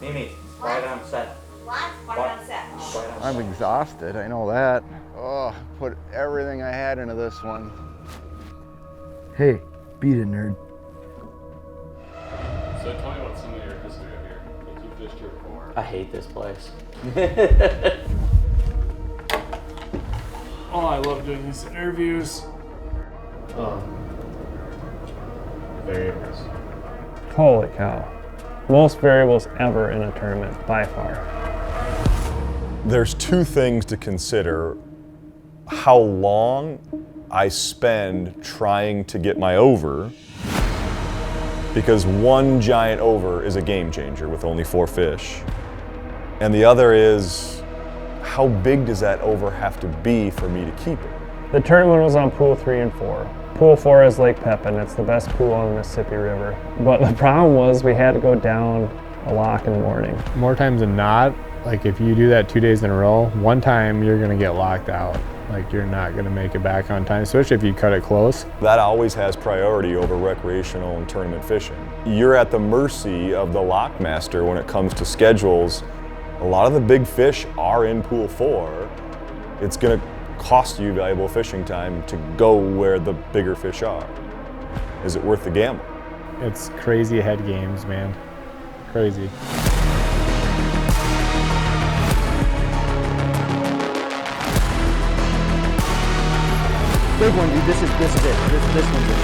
Mimi, quiet on set. What? Quiet on set. I'm exhausted, I know that. Oh, put everything I had into this one. Hey, beat it, nerd. So tell me about some of your history up here. Like you fished here before. I hate this place. Oh, I love doing these interviews. Variables. Holy cow. Most variables ever in a tournament, by far. There's two things to consider. How long I spend trying to get my over, because one giant over is a game changer with only 4 fish. And the other is, how big does that over have to be for me to keep it? The tournament was on pool 3 and 4. Pool 4 is Lake Pepin. It's the best pool on the Mississippi River. But the problem was we had to go down a lock in the morning. More times than not, like if you do that 2 days in a row, one time you're gonna get locked out. Like you're not gonna make it back on time, especially if you cut it close. That always has priority over recreational and tournament fishing. You're at the mercy of the lock master when it comes to schedules. A lot of the big fish are in pool 4. It's gonna cost you valuable fishing time to go where the bigger fish are. Is it worth the gamble? It's crazy head games, man. Crazy. Big one, dude. This is it. This one's it.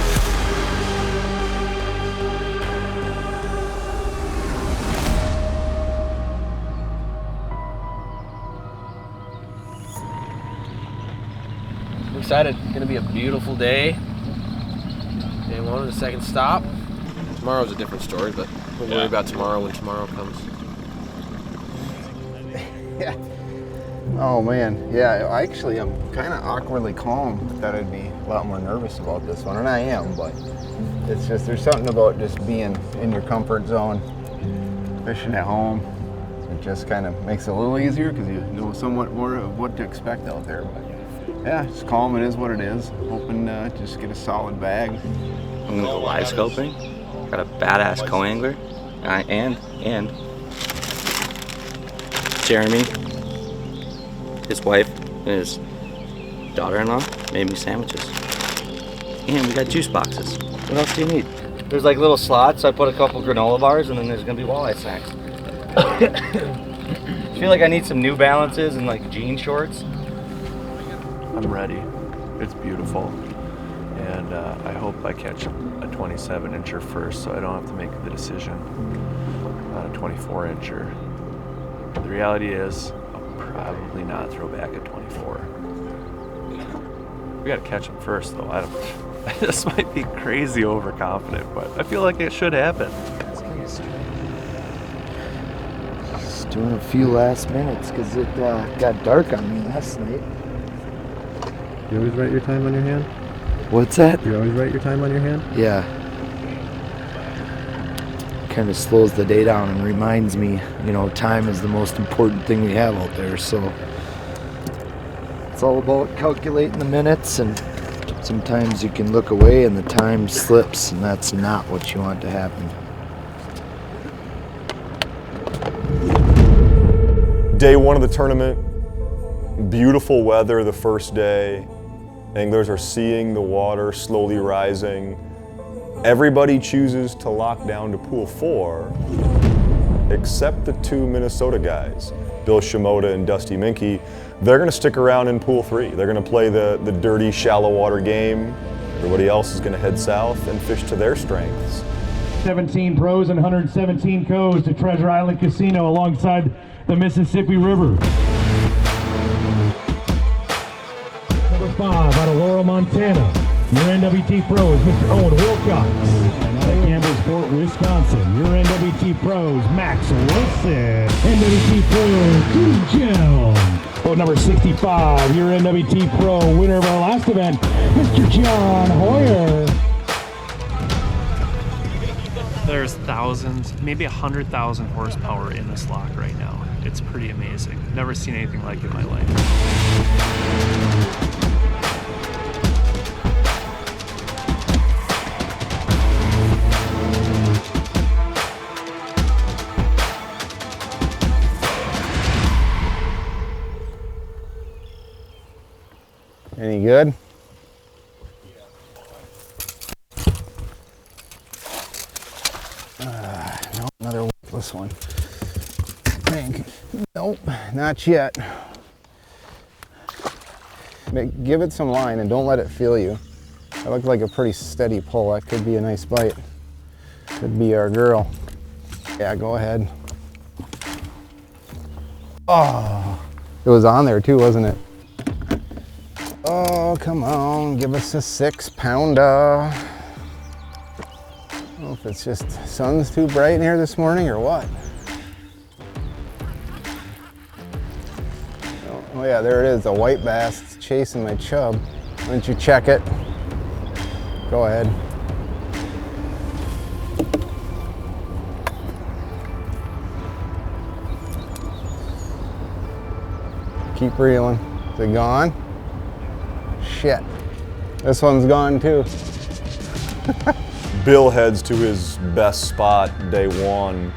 Excited. It's gonna be a beautiful day. Day 1 of the second stop. Tomorrow's a different story, but we'll worry about tomorrow when tomorrow comes. Yeah. Oh man, yeah. Actually, I'm kind of awkwardly calm. Thought I'd be a lot more nervous about this one, and I am. But it's just there's something about just being in your comfort zone, fishing at home. It just kind of makes it a little easier because you know somewhat more of what to expect out there. But yeah, it's calm. It is what it is. Hoping to just get a solid bag. I'm gonna go live scoping. Got a badass co-angler, and Jeremy, his wife, and his daughter-in-law made me sandwiches. And we got juice boxes. What else do you need? There's like little slots, so I put a couple granola bars, and then there's gonna be walleye snacks. I feel like I need some New Balances and like jean shorts. I'm ready. It's beautiful. And I hope I catch a 27-incher first so I don't have to make the decision on a 24-incher. The reality is, I'll probably not throw back at 24. We gotta catch them first though. This might be crazy overconfident, but I feel like it should happen. Just doing a few last minutes because it got dark on me last night. You always write your time on your hand? What's that? You always write your time on your hand? Yeah. Kind of slows the day down and reminds me, you know, time is the most important thing we have out there. So it's all about calculating the minutes, and sometimes you can look away and the time slips, and that's not what you want to happen. Day 1 of the tournament, beautiful weather the first day. Anglers are seeing the water slowly rising. Everybody chooses to lock down to pool 4, except the 2 Minnesota guys, Bill Shimoda and Dusty Minke. They're gonna stick around in pool 3. They're gonna play the dirty, shallow water game. Everybody else is gonna head south and fish to their strengths. 17 pros and 117 co's to Treasure Island Casino alongside the Mississippi River. Number 5 out of Laurel, Montana. Your NWT Pro is Mr. Owen Wilcox. And out of Campbellsport, Wisconsin, your NWT Pros, Max Wilson. NWT Pro, Drew Jones. Boat number 65, your NWT Pro, winner of our last event, Mr. John Hoyer. There's thousands, maybe 100,000 horsepower in this lock right now. It's pretty amazing. Never seen anything like it in my life. You good? No, another worthless one. Nope, not yet. Give it some line and don't let it feel you. That looked like a pretty steady pull. That could be a nice bite. Could be our girl. Yeah, go ahead. Oh, it was on there too, wasn't it? Oh, come on, give us a 6-pounder. I don't know if it's just sun's too bright in here this morning or what. Oh yeah, there it is, a white bass. It's chasing my chub. Why don't you check it? Go ahead. Keep reeling. Is it gone? Shit. This one's gone too. Bill heads to his best spot day one.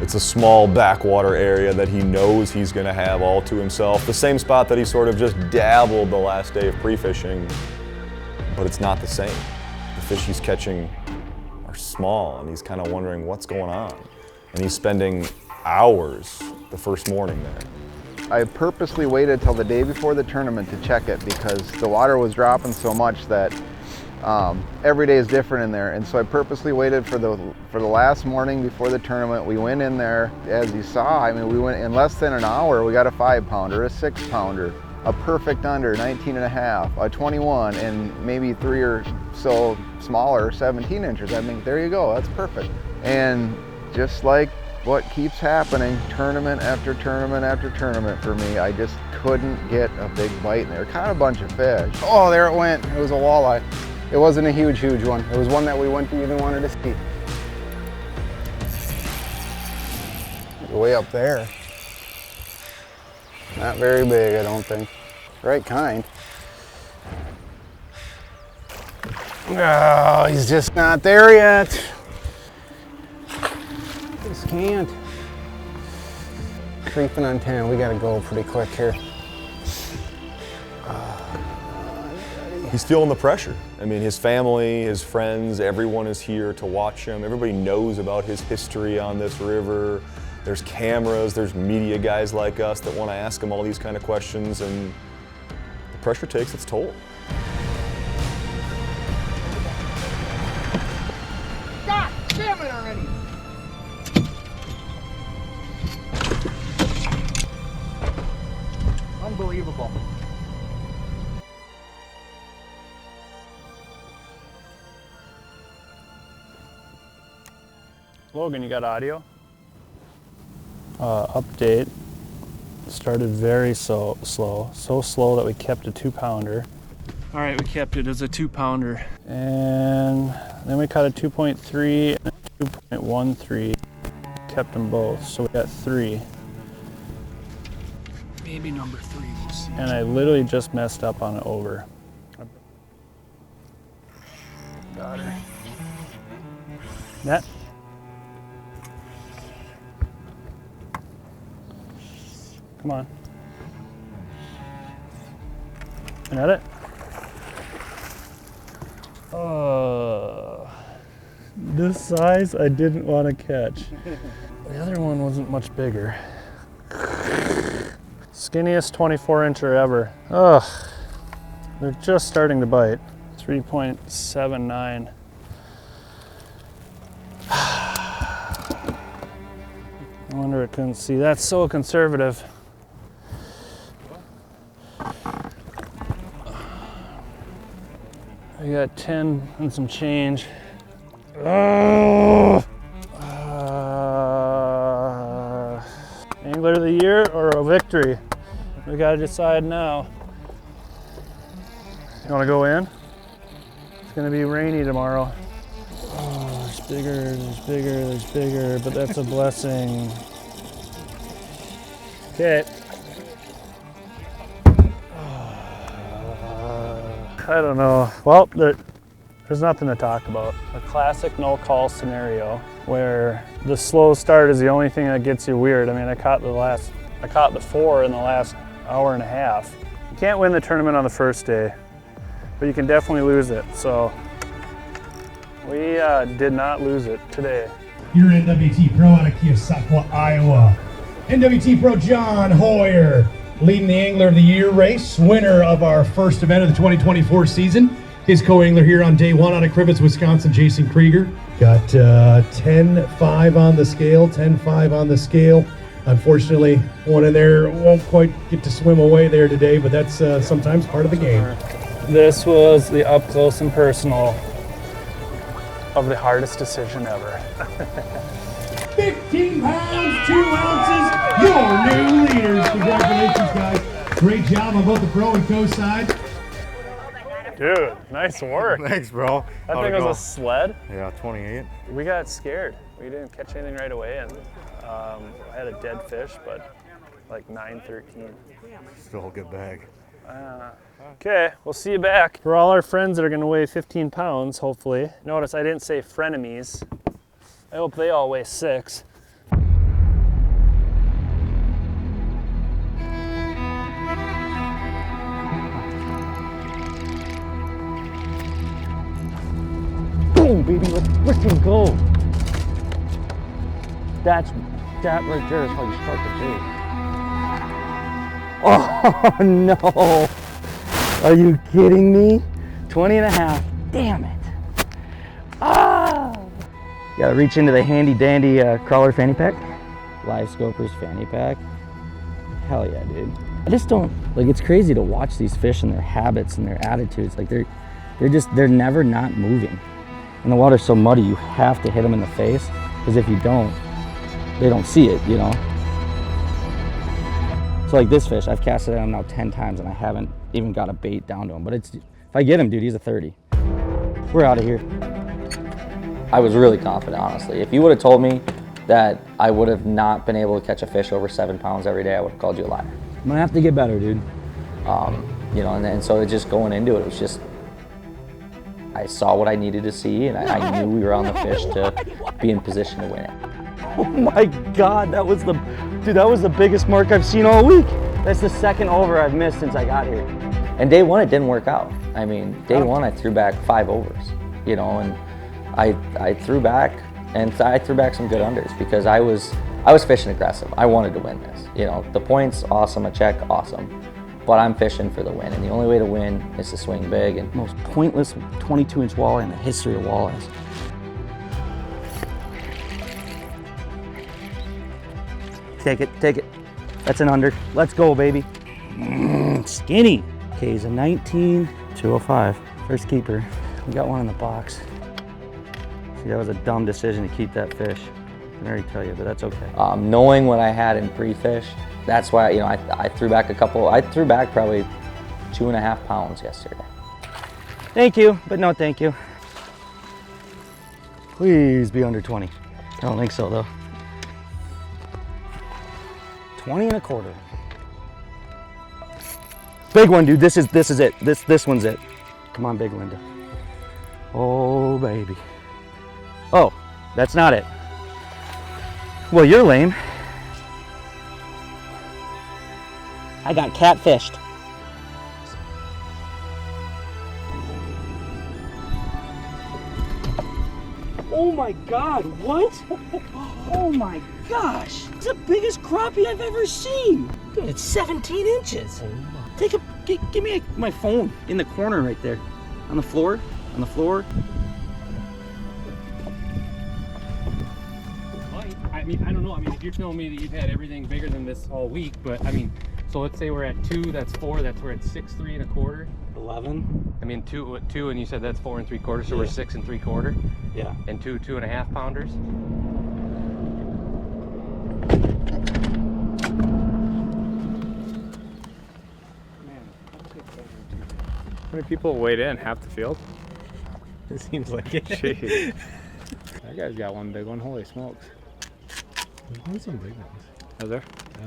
It's a small backwater area that he knows he's gonna have all to himself. The same spot that he sort of just dabbled the last day of pre-fishing, but it's not the same. The fish he's catching are small and he's kind of wondering what's going on. And he's spending hours the first morning there. I purposely waited till the day before the tournament to check it because the water was dropping so much that every day is different in there. And so I purposely waited for the last morning before the tournament. We went in there, as you saw, I mean, we went in less than an hour. We got a 5-pounder, a 6-pounder, a perfect under, 19 and a half, a 21, and maybe 3 or so smaller, 17 inches. I mean, there you go, that's perfect. And just like what keeps happening, tournament after tournament after tournament for me, I just couldn't get a big bite in there. Caught a bunch of fish. Oh, there it went. It was a walleye. It wasn't a huge one. It was one that we wouldn't even wanted to see. Way up there. Not very big, I don't think. Right kind. Oh, he's just not there yet. Just can't. Creeping on 10. We gotta go pretty quick here. He's feeling the pressure. I mean, his family, his friends, everyone is here to watch him. Everybody knows about his history on this river. There's cameras, there's media guys like us that want to ask him all these kind of questions, and the pressure takes its toll. God damn it already! Unbelievable. Logan, you got audio? Update. Started very slow. So slow that we kept a 2-pounder. All right, we kept it as a 2-pounder. And then we caught a 2.3 and a 2.13. Kept them both, so we got 3. Maybe number 3, we'll see. And I literally just messed up on it over. Got her. Net. Come on. Got it? This size I didn't want to catch. The other one wasn't much bigger. Skinniest 24-incher ever. Ugh. They're just starting to bite. 3.79. I wonder I couldn't see. That's so conservative. I got 10 and some change. Angler of the year or a victory? We gotta decide now. You wanna go in? It's gonna be rainy tomorrow. Oh, there's bigger, there's bigger, there's bigger, but that's a blessing. Okay. I don't know. Well, there's nothing to talk about. A classic no call scenario where the slow start is the only thing that gets you weird. I mean, I caught the 4 in the last hour and a half. can't win the tournament on the first day, but you can definitely lose it. So we did not lose it today. Your NWT Pro out of Keosauqua, Iowa. NWT Pro John Hoyer leading the Angler of the Year race, winner of our first event of the 2024 season. His co-angler here on day one out of Crivets, Wisconsin, Jason Krieger. Got 10-5 on the scale, 10-5 on the scale. Unfortunately, one in there won't quite get to swim away there today, but that's sometimes part of the game. This was the up close and personal of the hardest decision ever. 15 pounds, 2 ounces, your new leaders. Congratulations, guys. Great job on both the pro and co side. Dude, nice work. Thanks, bro. That thing was a sled. Yeah, 28. We got scared. We didn't catch anything right away, and I had a dead fish, but like 9-13. Still a good bag. Okay, we'll see you back. For all our friends that are gonna weigh 15 pounds, hopefully. Notice I didn't say frenemies. I hope they all weigh 6. Boom, baby, let's freaking go. That right there is how you start the day. Oh no. Are you kidding me? 20 and a half, damn it. Ah! You gotta reach into the handy dandy crawler fanny pack. Live Scopers fanny pack. Hell yeah, dude. I just don't, like, it's crazy to watch these fish and their habits and their attitudes. Like they're never not moving. And the water's so muddy, you have to hit them in the face, because if you don't, they don't see it, you know? So like this fish, I've casted at him now 10 times and I haven't even got a bait down to him. But if I get him, dude, he's a 30. We're out of here. I was really confident, honestly. If you would have told me that I would have not been able to catch a fish over 7 pounds every day, I would have called you a liar. I'm gonna have to get better, dude. You know, and so just going into it was just, I saw what I needed to see, and I knew we were on the fish to be in position to win it. Oh my God, that was the biggest mark I've seen all week. That's the second over I've missed since I got here. And day one, it didn't work out. I mean, day one, I threw back 5 overs, you know, and I threw back, and I threw back some good unders because I was fishing aggressive. I wanted to win this. You know, the points, awesome, a check, awesome. But I'm fishing for the win, and the only way to win is to swing big. And most pointless 22-inch walleye in the history of walleyes. Take it. That's an under. Let's go, baby. Skinny. Okay, he's a 19, 205. First keeper. We got one in the box. See, that was a dumb decision to keep that fish. I can already tell you, but that's okay. Knowing what I had in pre-fish, that's why, you know, I threw back I threw back probably 2.5 pounds yesterday. Thank you, but no thank you. Please be under 20. I don't think so though. 20 and a quarter. Big one, dude. This is it. This one's it. Come on, big Linda. Oh, baby. Oh, that's not it. Well, you're lame. I got catfished. Oh my God, what? Oh my gosh, it's the biggest crappie I've ever seen. Dude, it's 17 inches. Give me my phone in the corner right there. On the floor. I mean, I don't know. I mean, if you're telling me that you've had everything bigger than this all week, but I mean, so let's say we're at 2, that's 4, we're at 6, 3 1/4. 11. I mean, 2, and you said that's 4 3/4, so we're 6 3/4. Yeah. And 2 2.5 pounders. How many people weighed in? Half the field? It seems like it. Jeez. That guy's got one big one. Holy smokes. There's some big ones. Is there? Yeah.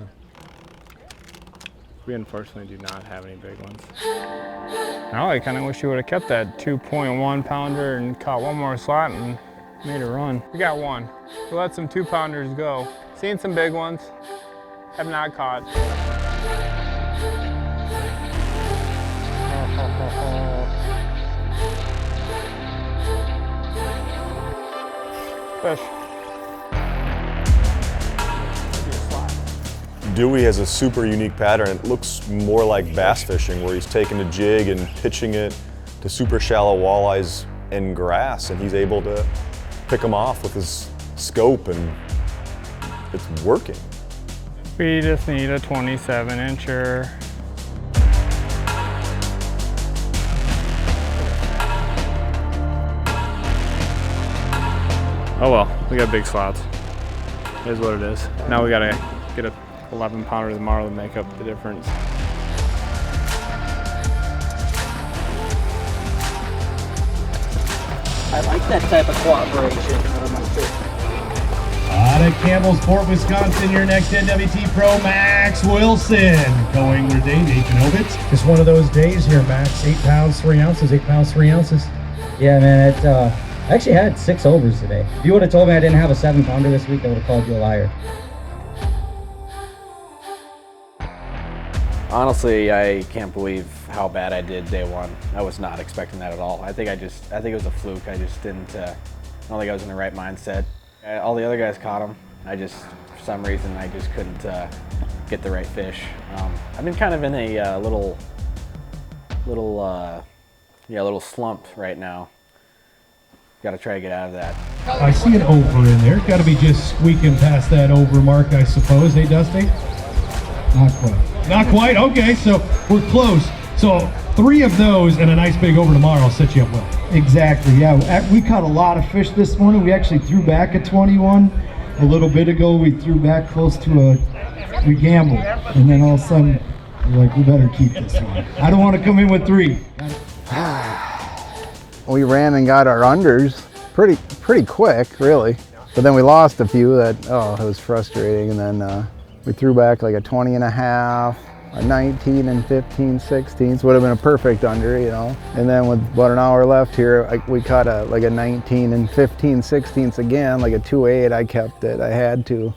We unfortunately do not have any big ones. Now I kind of wish you would have kept that 2.1 pounder and caught one more slot and made a run. We got one. We let some 2 pounders go. Seen some big ones. Have not caught. fish. Dewey has a super unique pattern. It looks more like bass fishing, where he's taking a jig and pitching it to super shallow walleyes in grass, and he's able to pick them off with his scope, and it's working. We just need a 27 incher. Oh well, we got big slots. It is what it is. Now we gotta get a 11 pounder tomorrow to make up the difference. I like that type of cooperation out of my fish. Out of Campbellsport, Wisconsin, your next NWT Pro, Max Wilson. Going where day, Nathan Ovitz. Just one of those days here, Max. 8 pounds, 3 ounces, 8 pounds, 3 ounces. Yeah, man, I actually had 6 overs today. If you would have told me I didn't have a 7 pounder this week, I would have called you a liar. Honestly, I can't believe how bad I did day one. I was not expecting that at all. I think it was a fluke. I just didn't, I don't think I was in the right mindset. All the other guys caught them. For some reason, I just couldn't get the right fish. I've been kind of in a little slump right now. Got to try to get out of that. I see an over in there. Got to be just squeaking past that over mark, I suppose. Hey, Dusty? Not quite. Not quite? Okay, so we're close. So 3 of those and a nice big over tomorrow will set you up well. Exactly, yeah. We caught a lot of fish this morning. We actually threw back at 21. A little bit ago, we threw back close to we gambled. And then all of a sudden, we're like, we better keep this one. I don't want to come in with 3. We ran and got our unders pretty quick, really. But then we lost a few that, it was frustrating. And then we threw back like a 20 and a half, a 19 and 15 16ths. Would have been a perfect under, you know. And then with about an hour left here, we caught like a 19 and 15 16ths again, like a 2.8. I kept it. I had to.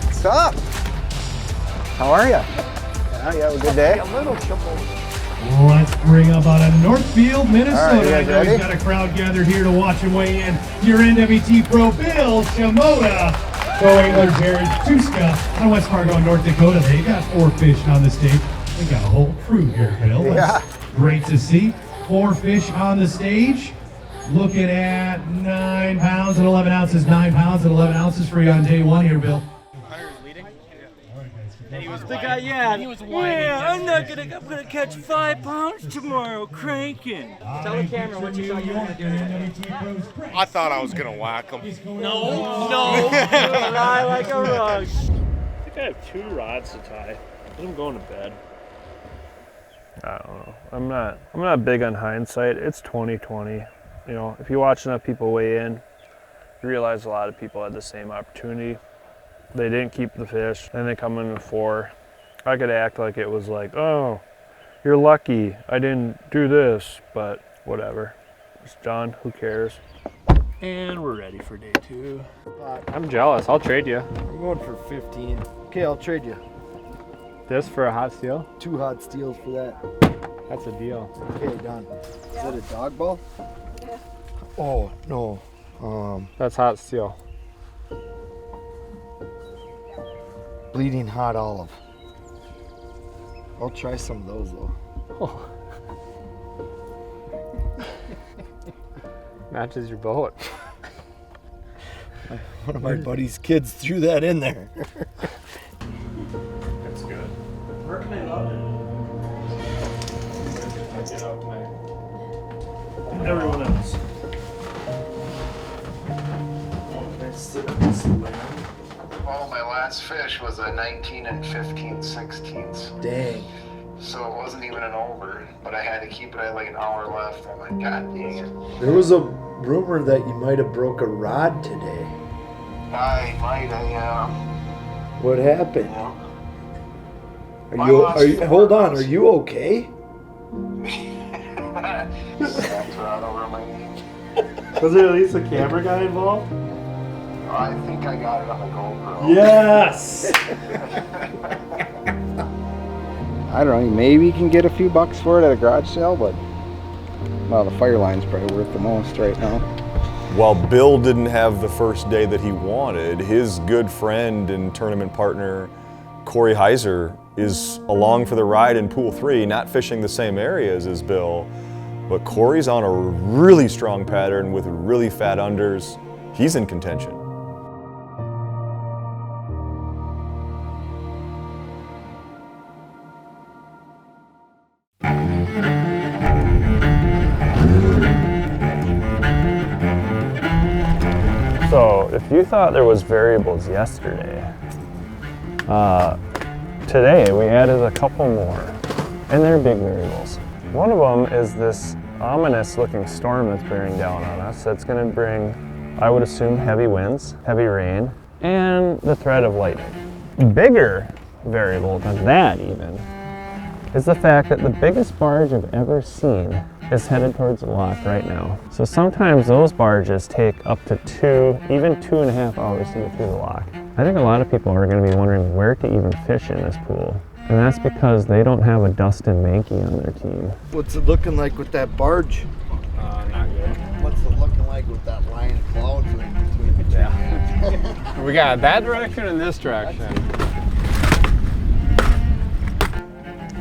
What's up? How are you? You have a good day? A little trouble. Let's bring up out of Northfield, Minnesota. Right, I know he's got a crowd gathered here to watch him weigh in. Your NWT Pro, Bill Shimoda. Co-angler Jared Tuska out of West Fargo, North Dakota. They got 4 fish on the stage. We got a whole crew here, Bill. That's great to see. 4 fish on the stage. Looking at 9 pounds and 11 ounces. 9 pounds and 11 ounces for you on day 1 here, Bill. He was whining. Yeah, I'm gonna catch 5 pounds tomorrow, cranking. Tell the camera what you thought you were gonna do. I thought I was gonna whack him. No. Lie like a rug. I think I have 2 rods to tie. I'm going to bed. I don't know. I'm not big on hindsight. It's 2020. You know, if you watch enough people weigh in, you realize a lot of people had the same opportunity. They didn't keep the fish, and they come in with 4. I could act like it was like, oh, you're lucky I didn't do this, but whatever. It's done, who cares? And we're ready for day 2. I'm jealous, I'll trade you. I'm going for 15. Okay, I'll trade you. This for a hot steel? 2 hot steels for that. That's a deal. Okay, done. Is that a dog ball? Yeah. Oh, no. That's hot steel. Bleeding hot olive. I'll try some of those though. Oh. Matches your boat. One of my buddy's kids threw that in there. That's good. Where can I load it? Everyone else. Well, my last fish was a 19 and 15 16ths. Dang. So it wasn't even an over, but I had to keep it at like an hour left. I'm like, God dang it. There was a rumor that you might have broke a rod today. I might, What happened? Yeah. Are you hold on, are you okay? Snapped right over my knee. Was there at least a camera guy involved? I think I got it on the GoPro. Yes! I don't know, maybe you can get a few bucks for it at a garage sale, but Well, the fire line's probably worth the most right now. While Bill didn't have the first day that he wanted, his good friend and tournament partner, Corey Heiser, is along for the ride in Pool 3, not fishing the same areas as Bill, but Corey's on a really strong pattern with really fat unders. He's in contention. So if you thought there was variables yesterday, today we added a couple more, and they're big variables. One of them is this ominous looking storm that's bearing down on us. That's going to bring, I would assume, heavy winds, heavy rain, and the threat of lightning. Bigger variable than that even is the fact that the biggest barge I've ever seen is headed towards the lock right now. So sometimes those barges take up to 2, even 2.5 hours to get through the lock. I think a lot of people are going to be wondering where to even fish in this pool. And that's because they don't have a Dustin Mankey on their team. What's it looking like with that barge? Not good. What's it looking like with that line of clouds in between the two? Yeah. We got that direction and this direction.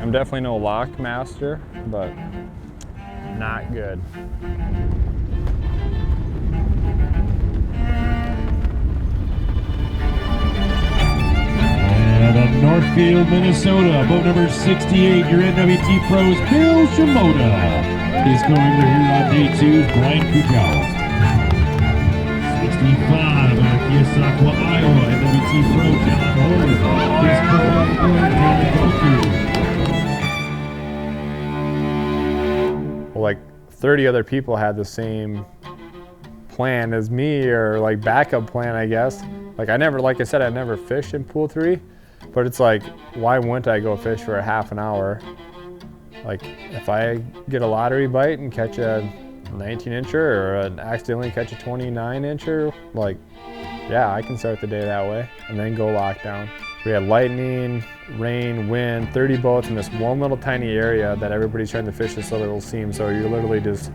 I'm definitely no lock master, but not good. And of Northfield, Minnesota, boat number 68, your NWT Pros, Bill Shimoda, is going to here on day 2, Brian Kujawa. 65, out of Keosauqua, Iowa, NWT Pro, John Horn, is going to Well, like 30 other people had the same plan as me, or like backup plan, I guess. Like like I said, I never fished in Pool 3, but it's like, why wouldn't I go fish for a half an hour? Like if I get a lottery bite and catch a 19-incher or accidentally catch a 29-incher, like, yeah, I can start the day that way and then go lock down. We had lightning, rain, wind, 30 boats in this one little tiny area that everybody's trying to fish this little seam. So you're literally just,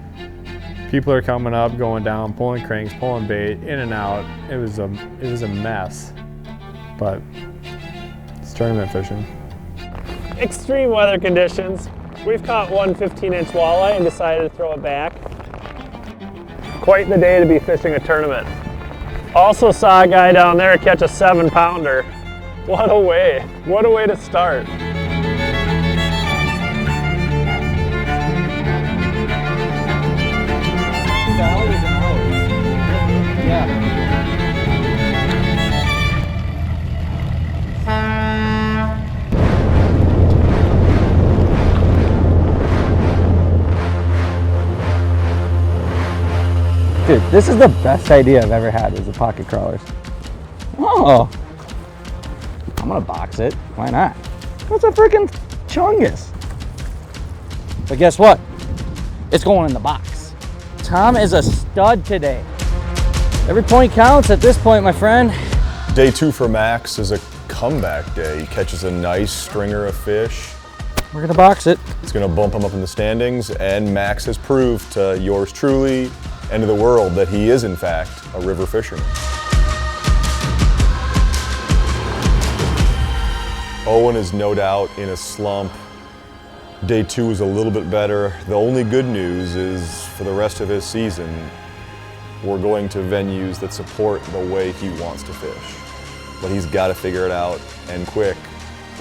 people are coming up, going down, pulling cranks, pulling bait, in and out. It was a mess, but it's tournament fishing. Extreme weather conditions. We've caught one 15-inch walleye and decided to throw it back. Quite the day to be fishing a tournament. Also saw a guy down there catch a 7-pounder. What a way to start. Dude, this is the best idea I've ever had, is the pocket crawlers. Oh, I'm gonna box it. Why not? That's a freaking chungus. But guess what? It's going in the box. Tom is a stud today. Every point counts at this point, my friend. Day 2 for Max is a comeback day. He catches a nice stringer of fish. We're gonna box it. It's gonna bump him up in the standings, and Max has proved to yours truly and to the world that he is in fact a river fisherman. Owen is no doubt in a slump. Day 2 is a little bit better. The only good news is for the rest of his season, we're going to venues that support the way he wants to fish. But he's got to figure it out, and quick,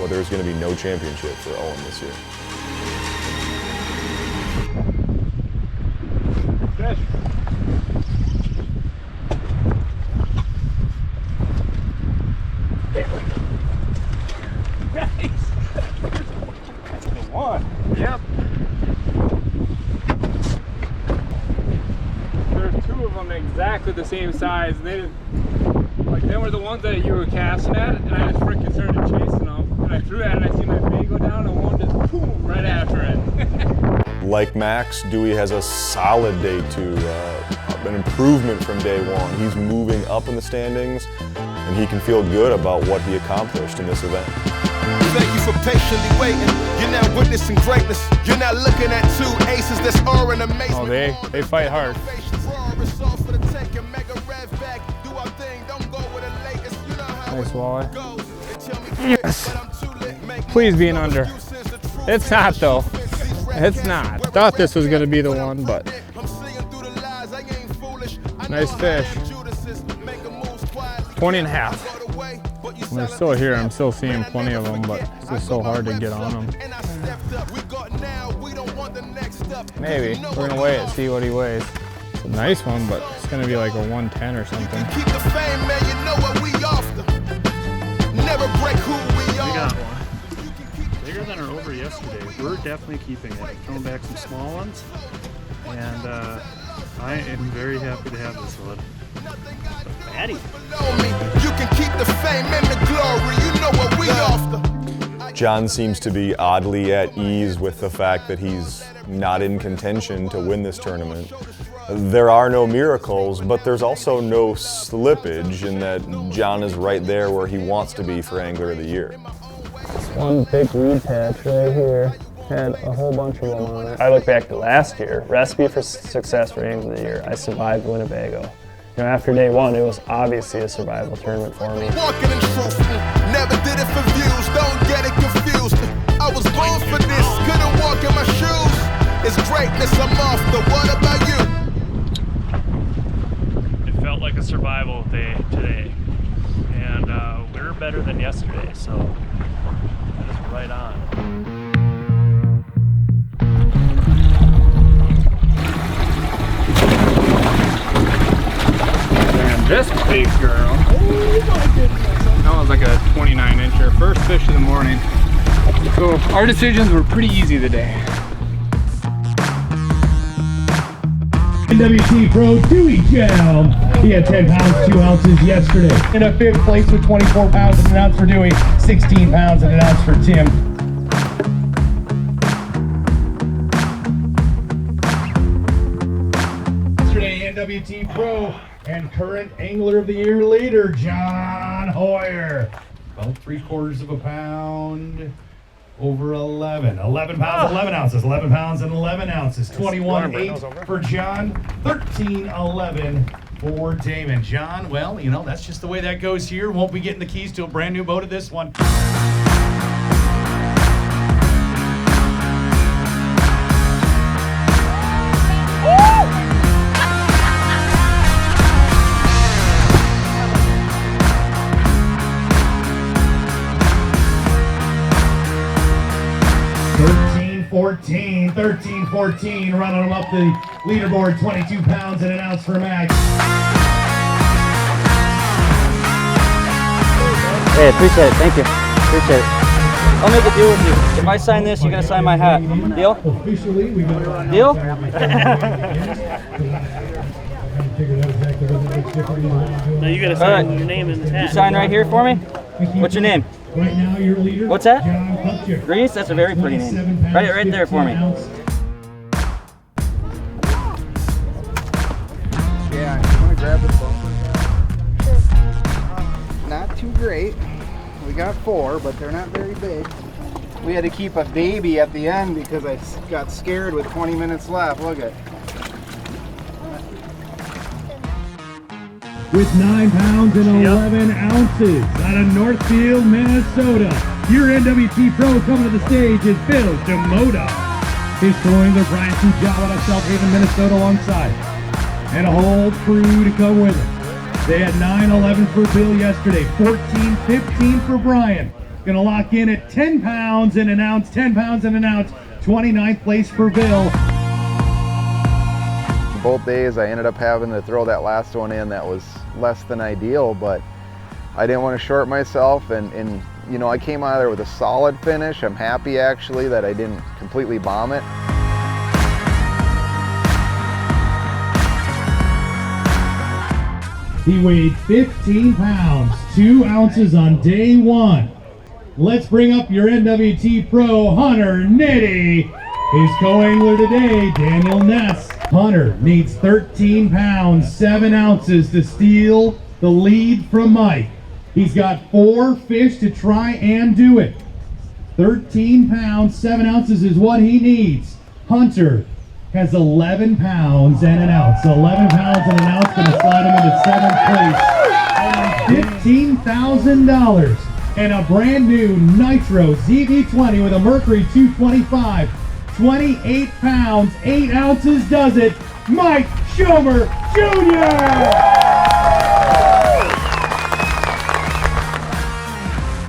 or there's going to be no championship for Owen this year. Fish. Yep. There's 2 of them exactly the same size. They were the ones that you were casting at, and I just freaking started chasing them. And I threw at it, and I see my bait go down, and one just boom right after it. Like Max, Dewey has a solid day 2, an improvement from day 1. He's moving up in the standings, and he can feel good about what he accomplished in this event. Thank you for patiently waiting. You're now witnessing greatness. You're now looking at two aces that's are in amazement. Oh, they fight hard. Nice walleye. Yes. Please be an under. It's not though. It's not. Thought this was gonna be the one, but nice fish. 20 and a half. They're still here. I'm still seeing plenty of them, but it's just so hard to get on them. Maybe. We're gonna weigh it, see what he weighs. It's a nice one, but it's gonna be like a 110 or something. Keep the fame, man, you know what we after. Never break who we are. We got one. Bigger than our over yesterday. We're definitely keeping it. Throwing back some small ones. And I am very happy to have this one. Fatty. You can keep the fame and the glory. You know what we after. John seems to be oddly at ease with the fact that he's not in contention to win this tournament. There are no miracles, but there's also no slippage in that John is right there where he wants to be for Angler of the Year. This one big weed patch right here had a whole bunch of them on it. I look back to last year, recipe for success for Angler of the Year. I survived Winnebago. You know, after day one, it was obviously a survival tournament for me. Walking in truth, never did it for views, don't get it confused. I was born for this, couldn't walk in my shoes. It's greatness, I'm off the, what about you? It felt like a survival day today. And we're better than yesterday, so that is right on. This big girl. Oh my goodness. That was like a 29-incher. First fish of the morning. So our decisions were pretty easy today. NWT Pro Dewey Gel. He had 10 pounds, 2 ounces yesterday. In a 5th place with 24 pounds and an ounce for Dewey, 16 pounds and an ounce for Tim. Yesterday, NWT Pro and current Angler of the Year leader, John Hoyer. About 3/4 of a pound, over 11. 11 pounds, 11 ounces, 11 pounds and 11 ounces. 21.8 for John, 13.11 for Damon. John, well, you know, that's just the way that goes here. Won't be getting the keys to a brand new boat at this one. 13-14, running them up the leaderboard, 22 pounds and an ounce for Max. Hey, appreciate it. Thank you. Appreciate it. I'll make a deal with you. If I sign this, you're gonna sign my hat. Deal? Deal? No, you gotta sign your name in the hat. You sign right here for me? What's your name? Right now, your leader. What's that? Reese? That's a very pretty name. Write it right there for me. Yeah, I'm gonna grab this one. Not too great. We got 4, but they're not very big. We had to keep a baby at the end because I got scared with 20 minutes left. Look at it. With 9 pounds and 11 ounces out of Northfield, Minnesota. Your NWT Pro coming to the stage is Bill Demota. His co-angler Brian Fujala of South Haven, Minnesota alongside. And a whole crew to come with him. They had 9-11 for Bill yesterday, 14-15 for Brian. Gonna lock in at 10 pounds and an ounce, 10 pounds and an ounce, 29th place for Bill. Both days I ended up having to throw that last one in. That was less than ideal, but I didn't want to short myself, and you know, I came out of there with a solid finish. I'm happy actually that I didn't completely bomb it. He weighed 15 pounds, 2 ounces on day 1. Let's bring up your NWT Pro, Hunter Nitty. His co-angler today, Daniel Ness. Hunter needs 13 pounds, 7 ounces to steal the lead from Mike. He's got 4 fish to try and do it. 13 pounds, 7 ounces is what he needs. Hunter has 11 pounds and an ounce. So 11 pounds and an ounce going to slide him into 7th place. $15,000 and a brand new Nitro ZV20 with a Mercury 225. 28 pounds, 8 ounces does it. Mike Schomer Jr.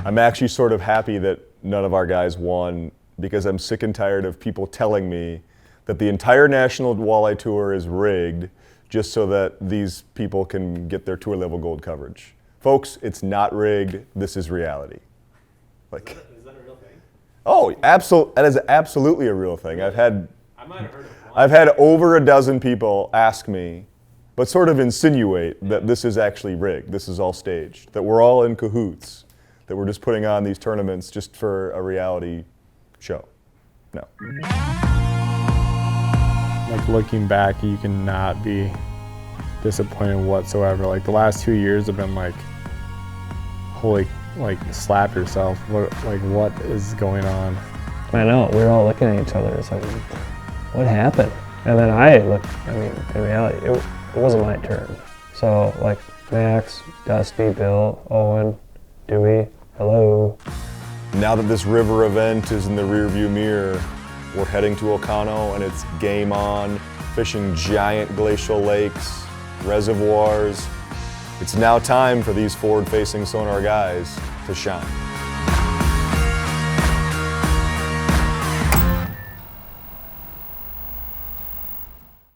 I'm actually sort of happy that none of our guys won because I'm sick and tired of people telling me that the entire National Walleye Tour is rigged just so that these people can get their tour level gold coverage. Folks, it's not rigged. This is reality. Like, is that a real thing? Oh, that is absolutely a real thing. I've had over a dozen people ask me, but sort of insinuate that this is actually rigged. This is all staged. That we're all in cahoots. That we're just putting on these tournaments just for a reality show. No. Like looking back, you cannot be disappointed whatsoever. Like the last 2 years have been like, holy, like slap yourself. What is going on? I know, we were all looking at each other. It's like, what happened? And then in reality, it wasn't my turn. So like Max, Dusty, Bill, Owen, Dewey, hello. Now that this river event is in the rearview mirror, we're heading to Ocano and it's game on, fishing giant glacial lakes, reservoirs. It's now time for these forward-facing sonar guys to shine.